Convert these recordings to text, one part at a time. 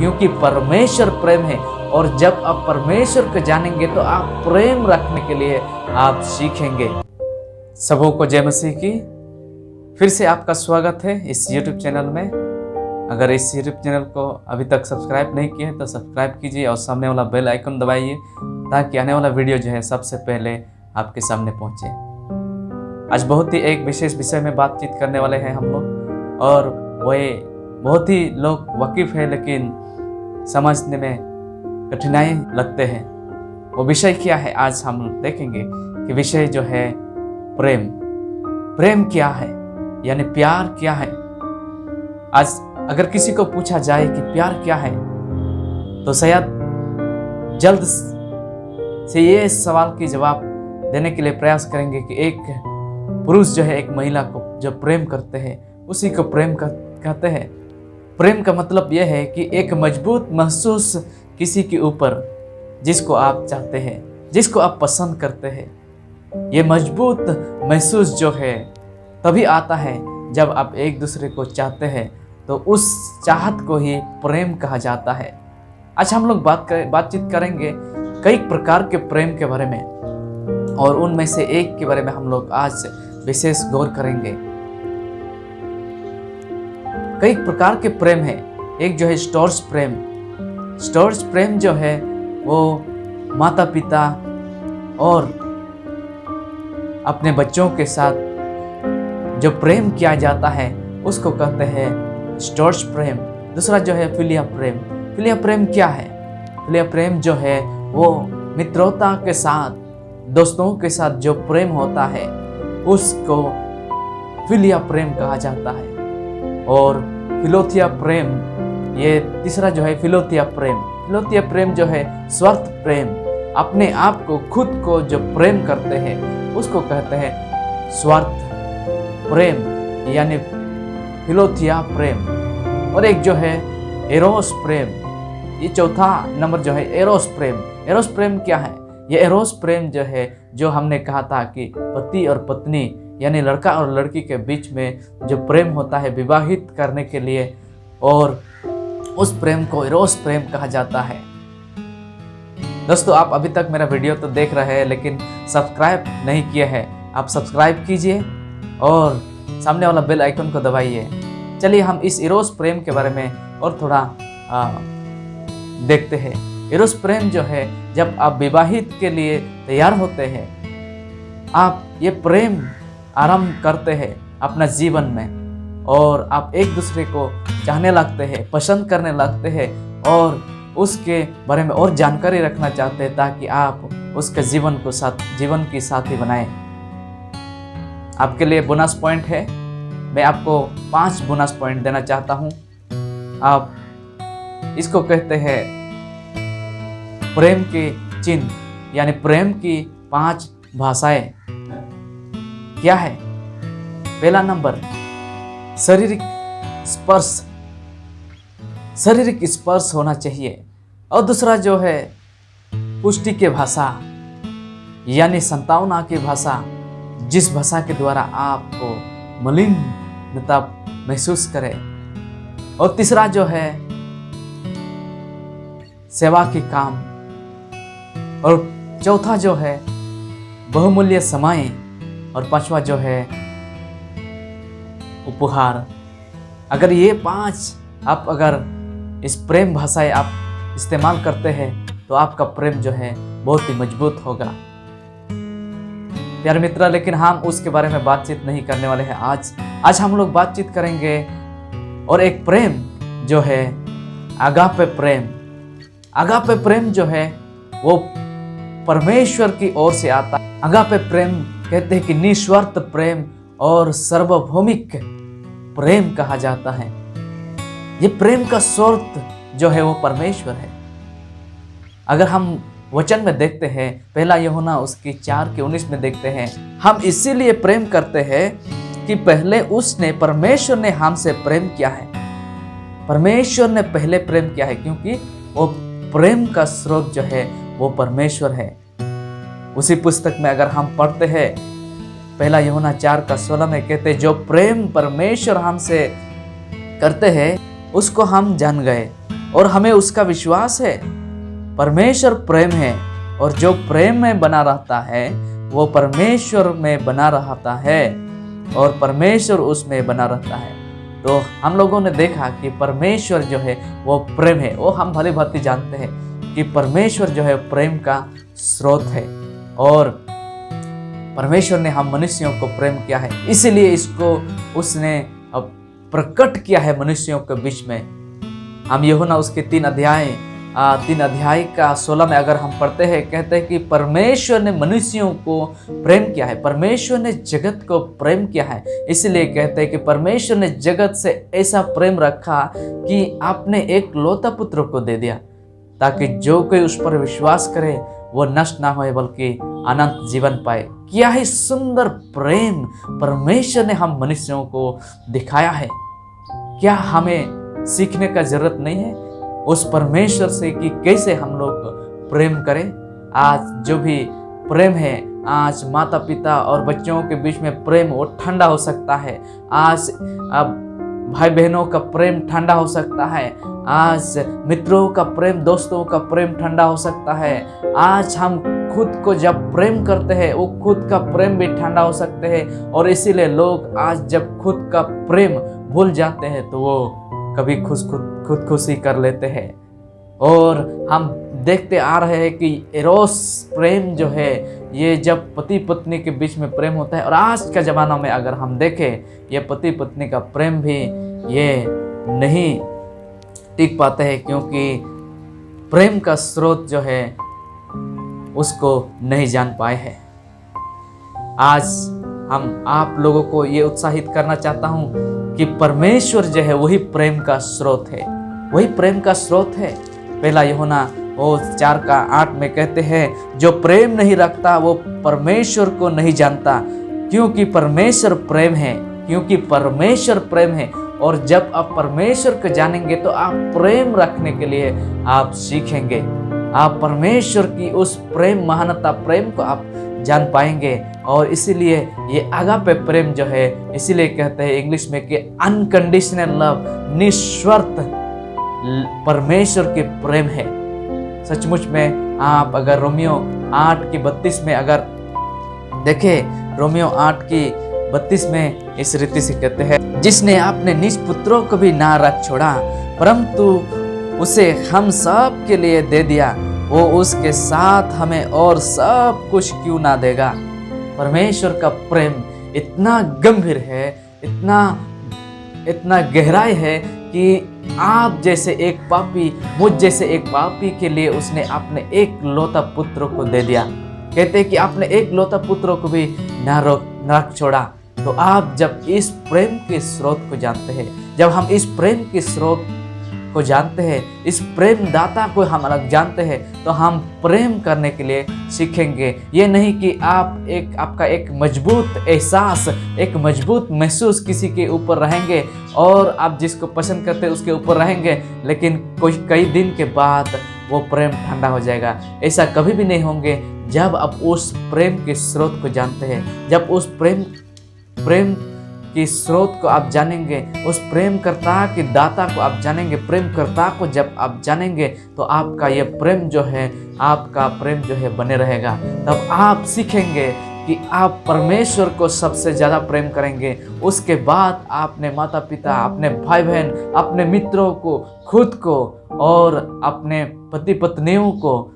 क्योंकि परमेश्वर प्रेम है। और जब आप परमेश्वर को जानेंगे तो आप प्रेम रखने के लिए आप सीखेंगे। सबों को जय मसीह की। फिर से आपका स्वागत है इस YouTube चैनल में। अगर इस YouTube चैनल को अभी तक सब्सक्राइब नहीं किया है तो सब्सक्राइब कीजिए और सामने वाला बेल आइकन दबाइए ताकि आने वाला वीडियो जो है सबसे पहले आपके सामने पहुंचे। आज बहुत ही एक विशेष विषय में बातचीत करने वाले हैं हम लोग, और वह बहुत ही लोग वाकिफ है लेकिन समझने में कठिनाई लगते हैं। वो विषय क्या है आज हम देखेंगे कि विषय जो है प्रेम। प्रेम क्या है, यानी प्यार क्या है। आज अगर किसी को पूछा जाए कि प्यार क्या है तो शायद जल्द से ये सवाल की जवाब देने के लिए प्रयास करेंगे कि एक पुरुष जो है एक महिला को जो प्रेम करते हैं उसी को प्रेम कहते हैं। प्रेम का मतलब यह है कि एक मजबूत महसूस किसी के ऊपर जिसको आप चाहते हैं, जिसको आप पसंद करते हैं। ये मजबूत महसूस जो है तभी आता है जब आप एक दूसरे को चाहते हैं, तो उस चाहत को ही प्रेम कहा जाता है। आज हम लोग बातचीत करेंगे कई प्रकार के प्रेम के बारे में, और उनमें से एक के बारे में हम लोग आज विशेष गौर करेंगे। कई प्रकार के प्रेम है। एक जो है स्टोर्स प्रेम। स्टोर्स प्रेम जो है वो माता पिता और अपने बच्चों के साथ जो प्रेम किया जाता है उसको कहते हैं स्टोर्स प्रेम। दूसरा जो है फिलिया प्रेम। फिलिया प्रेम क्या है? फिलिया प्रेम जो है वो मित्रता के साथ, दोस्तों के साथ जो प्रेम होता है उसको फिलिया प्रेम कहा जाता है। और फिलोथिया प्रेम, ये तीसरा जो है फिलोथिया प्रेम। फिलोथिया प्रेम जो है स्वार्थ प्रेम, अपने आप को खुद को जो प्रेम करते हैं उसको कहते हैं स्वार्थ प्रेम, यानी फिलोथिया प्रेम। और एक जो है एरोस प्रेम, ये चौथा नंबर जो है एरोस प्रेम। एरोस प्रेम क्या है? ये एरोस प्रेम जो है, जो हमने कहा था कि पति और पत्नी यानी लड़का और लड़की के बीच में जो प्रेम होता है विवाहित करने के लिए, और उस प्रेम को एरोस प्रेम कहा जाता है। दोस्तों, आप अभी तक मेरा वीडियो तो देख रहे हैं लेकिन सब्सक्राइब नहीं किए हैं। आप सब्सक्राइब कीजिए और सामने वाला बेल आइकन को दबाइए। चलिए हम इस एरोस प्रेम के बारे में और थोड़ा देखते हैं। एरोस प्रेम जो है, जब आप विवाहित के लिए तैयार होते हैं, आप ये प्रेम आरंभ करते हैं अपना जीवन में, और आप एक दूसरे को चाहने लगते हैं, पसंद करने लगते हैं, और उसके बारे में और जानकारी रखना चाहते हैं ताकि आप उसके जीवन की साथी बनाएं। आपके लिए बोनस पॉइंट है। मैं आपको 5 बोनस पॉइंट देना चाहता हूं। आप इसको कहते हैं प्रेम के चिन्ह, यानी प्रेम की 5 भाषाएं। क्या है? पहला नंबर शारीरिक स्पर्श। शारीरिक स्पर्श होना चाहिए। और दूसरा जो है पुष्टि की भाषा, यानी संतावना की भाषा, जिस भाषा के द्वारा आपको मलिनता महसूस करें। और तीसरा जो है सेवा के काम। और चौथा जो है बहुमूल्य समय। और पांचवा जो है उपहार। अगर ये 5 आप अगर इस प्रेम भाषाएं आप इस्तेमाल करते हैं तो आपका प्रेम जो है बहुत ही मजबूत होगा। प्यारे मित्र, लेकिन हम उसके बारे में बातचीत नहीं करने वाले हैं आज हम लोग बातचीत करेंगे और एक प्रेम जो है अगापे प्रेम। अगापे प्रेम जो है वो परमेश्वर की ओर से आता है। अगापे प्रेम कहते हैं कि निस्वार्थ प्रेम और सार्वभौमिक प्रेम कहा जाता है। ये प्रेम का स्रोत जो है वो परमेश्वर है। अगर हम वचन में देखते हैं, पहला यूहन्ना उसकी 4:19 में देखते हैं, हम इसीलिए प्रेम करते हैं कि पहले उसने परमेश्वर ने हमसे प्रेम किया है। परमेश्वर ने पहले प्रेम किया है क्योंकि वो प्रेम का स्रोत जो है वो परमेश्वर है। उसी पुस्तक में अगर हम पढ़ते हैं, पहला यूहन्ना 4:16 में कहते, जो प्रेम परमेश्वर हमसे करते हैं उसको हम जान गए और हमें उसका विश्वास है। परमेश्वर प्रेम है और जो प्रेम में बना रहता है वो परमेश्वर में बना रहता है और परमेश्वर उसमें बना रहता है। तो हम लोगों ने देखा कि परमेश्वर जो है वो प्रेम है। वो हम भली भांति जानते हैं कि परमेश्वर जो है प्रेम का स्रोत है और परमेश्वर ने हम मनुष्यों को प्रेम किया है, इसीलिए इसको उसने अब प्रकट किया है मनुष्यों के बीच में। हम यूहन्ना उसके 3 अध्याय का 16 में अगर हम पढ़ते हैं, कहते हैं कि परमेश्वर ने मनुष्यों को प्रेम किया है, परमेश्वर ने जगत को प्रेम किया है। इसलिए कहते हैं कि परमेश्वर ने जगत से ऐसा प्रेम रखा कि आपने एक लौता पुत्र को दे दिया, ताकि जो कोई उस पर विश्वास करे वो नष्ट ना होए बल्कि अनंत जीवन पाए। क्या ही सुंदर प्रेम परमेश्वर ने हम मनुष्यों को दिखाया है। क्या हमें सीखने का जरूरत नहीं है उस परमेश्वर से कि कैसे हम लोग प्रेम करें? आज जो भी प्रेम है, आज माता पिता और बच्चों के बीच में प्रेम वो ठंडा हो सकता है। आज अब भाई बहनों का प्रेम ठंडा हो सकता है। आज मित्रों का प्रेम, दोस्तों का प्रेम ठंडा हो सकता है। आज हम खुद को जब प्रेम करते हैं वो खुद का प्रेम भी ठंडा हो सकते हैं। और इसीलिए लोग आज जब खुद का प्रेम भूल जाते हैं तो वो कभी खुदकुशी कर लेते हैं। और हम देखते आ रहे हैं कि एरोस प्रेम जो है ये जब पति पत्नी के बीच में प्रेम होता है, और आज का ज़माना में अगर हम देखें ये पति पत्नी का प्रेम भी ये नहीं टिक पाते हैं, क्योंकि प्रेम का स्रोत जो है उसको नहीं जान पाए हैं। आज हम आप लोगों को ये उत्साहित करना चाहता हूँ कि परमेश्वर जो है वही प्रेम का स्रोत है, वही प्रेम का स्रोत है। पहला यूहन्ना 4:8 में कहते हैं, जो प्रेम नहीं रखता वो परमेश्वर को नहीं जानता, क्योंकि परमेश्वर प्रेम है। क्योंकि परमेश्वर प्रेम है। और जब आप परमेश्वर को जानेंगे तो आप प्रेम रखने के लिए आप सीखेंगे। आप परमेश्वर की उस प्रेम, महानता प्रेम को आप जान पाएंगे। और इसीलिए ये आगापे प्रेम जो है, इसीलिए कहते हैं इंग्लिश में कि अनकंडीशनल लव, निस्वार्थ परमेश्वर के प्रेम है। सचमुच में आप अगर रोमियो 8:32 में अगर देखें, रोमियो 8:32 में इस रीति से कहते हैं, जिसने अपने निज पुत्रों को भी ना रख छोड़ा परंतु उसे हम सब के लिए दे दिया, वो उसके साथ हमें और सब कुछ क्यों ना देगा। परमेश्वर का प्रेम इतना गंभीर है, इतना गहराई है कि आप जैसे एक पापी, मुझ जैसे एक पापी के लिए उसने अपने एक लौता पुत्र को दे दिया। कहते हैं कि आपने एक लौता पुत्र को भी ना रख छोड़ा। तो आप जब इस प्रेम के स्रोत को जानते हैं, जब हम इस प्रेम के स्रोत को जानते हैं, इस प्रेम दाता को हम अलग जानते हैं, तो हम प्रेम करने के लिए सीखेंगे। ये नहीं कि आपका एक मजबूत एहसास, एक मजबूत महसूस किसी के ऊपर रहेंगे और आप जिसको पसंद करते हैं उसके ऊपर रहेंगे, लेकिन कई दिन के बाद वो प्रेम ठंडा हो जाएगा। ऐसा कभी भी नहीं होंगे जब आप उस प्रेम के स्रोत को जानते हैं। जब उस प्रेम के स्रोत को आप जानेंगे, उस प्रेम करता के दाता को आप जानेंगे, प्रेम करता को जब आप जानेंगे तो आपका ये प्रेम जो है, आपका प्रेम जो है बने रहेगा। तब आप सीखेंगे कि आप परमेश्वर को सबसे ज़्यादा प्रेम करेंगे। उसके बाद आपने माता पिता, अपने भाई बहन, अपने मित्रों को, खुद को और अपने पति पत्नियों को,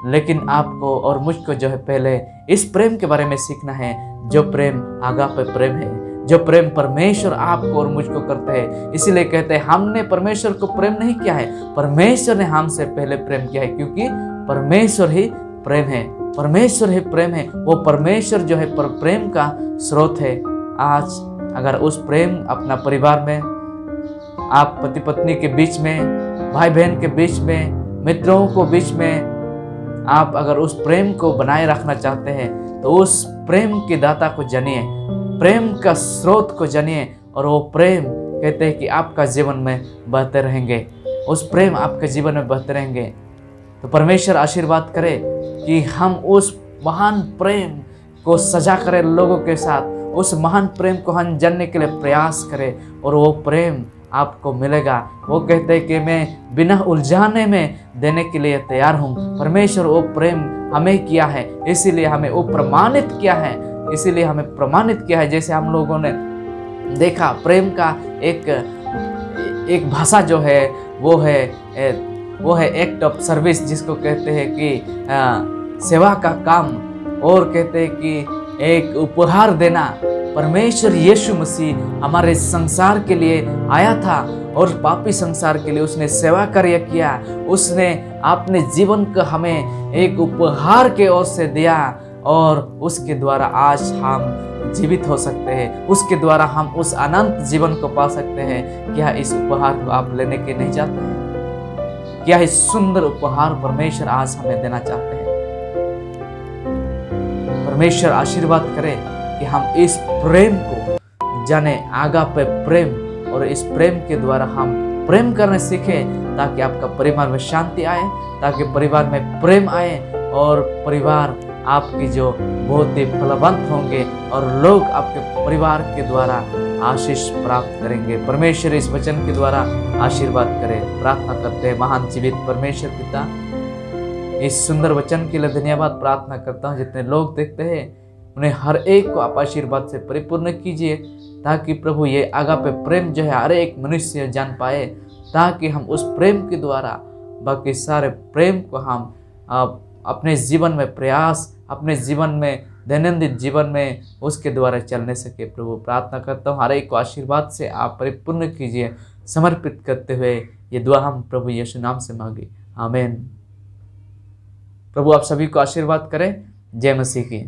लेकिन आपको और मुझको जो है पहले इस प्रेम के बारे में सीखना है, जो प्रेम आगापे प्रेम है, जो प्रेम परमेश्वर आपको और मुझको करते हैं। इसीलिए कहते हैं हमने परमेश्वर को प्रेम नहीं किया है, परमेश्वर ने हमसे पहले प्रेम किया है, क्योंकि परमेश्वर ही प्रेम है। परमेश्वर ही प्रेम है। वो परमेश्वर जो है प्रेम का स्रोत है। आज अगर उस प्रेम अपना परिवार में, आप पति पत्नी के बीच में, भाई बहन के बीच में, मित्रों को बीच में, आप अगर उस प्रेम को बनाए रखना चाहते हैं तो उस प्रेम के दाता को जानिए, प्रेम का स्रोत को जानिए, और वो प्रेम कहते हैं कि आपका जीवन में बहते रहेंगे, उस प्रेम आपके जीवन में बहते रहेंगे। तो परमेश्वर आशीर्वाद करे कि हम उस महान प्रेम को सजा करें लोगों के साथ, उस महान प्रेम को हम जानने के लिए प्रयास करें, और वो प्रेम आपको मिलेगा। वो कहते हैं कि मैं बिना उलझाने में देने के लिए तैयार हूँ। परमेश्वर वो प्रेम हमें किया है, इसीलिए हमें वो प्रमाणित किया है, इसीलिए हमें प्रमाणित किया है। जैसे हम लोगों ने देखा प्रेम का एक भाषा जो है वो है एक्ट ऑफ सर्विस, जिसको कहते हैं कि सेवा का काम, और कहते हैं कि एक उपहार देना। परमेश्वर यीशु मसीह हमारे संसार के लिए आया था और पापी संसार के लिए उसने सेवा कार्य किया। उसने अपने जीवन को हमें एक उपहार के ओर से दिया और उसके द्वारा आज हम जीवित हो सकते हैं, उसके द्वारा हम उस अनंत जीवन को पा सकते हैं। क्या इस उपहार को आप लेने के नहीं चाहते हैं? क्या इस सुंदर उपहार परमेश्वर आज हमें देना चाहते हैं? परमेश्वर आशीर्वाद करे कि हम इस प्रेम को जाने, आगापे प्रेम, और इस प्रेम के द्वारा हम प्रेम करने सीखें, ताकि आपका परिवार में शांति आए, ताकि परिवार में प्रेम आए और परिवार आपकी जो बहुत ही फलवंत होंगे और लोग आपके परिवार के द्वारा आशीष प्राप्त करेंगे। परमेश्वर इस वचन के द्वारा आशीर्वाद करे। प्रार्थना करते हैं महान जीवित परमेश्वर पिता, इस सुंदर वचन के लिए धन्यवाद प्रार्थना करता हूँ। जितने लोग देखते हैं उन्हें हर एक को आप आशीर्वाद से परिपूर्ण कीजिए, ताकि प्रभु ये आगापे प्रेम जो है हर एक मनुष्य जान पाए, ताकि हम उस प्रेम के द्वारा बाकी सारे प्रेम को हम अपने जीवन में प्रयास, अपने जीवन में दैनंदिन जीवन में उसके द्वारा चलने सके। प्रभु प्रार्थना करता हूँ हर एक को आशीर्वाद से आप परिपूर्ण कीजिए। समर्पित करते हुए ये दुआ हम प्रभु यीशु नाम से मांगे, आमीन। प्रभु आप सभी को आशीर्वाद करें। जय मसीह की।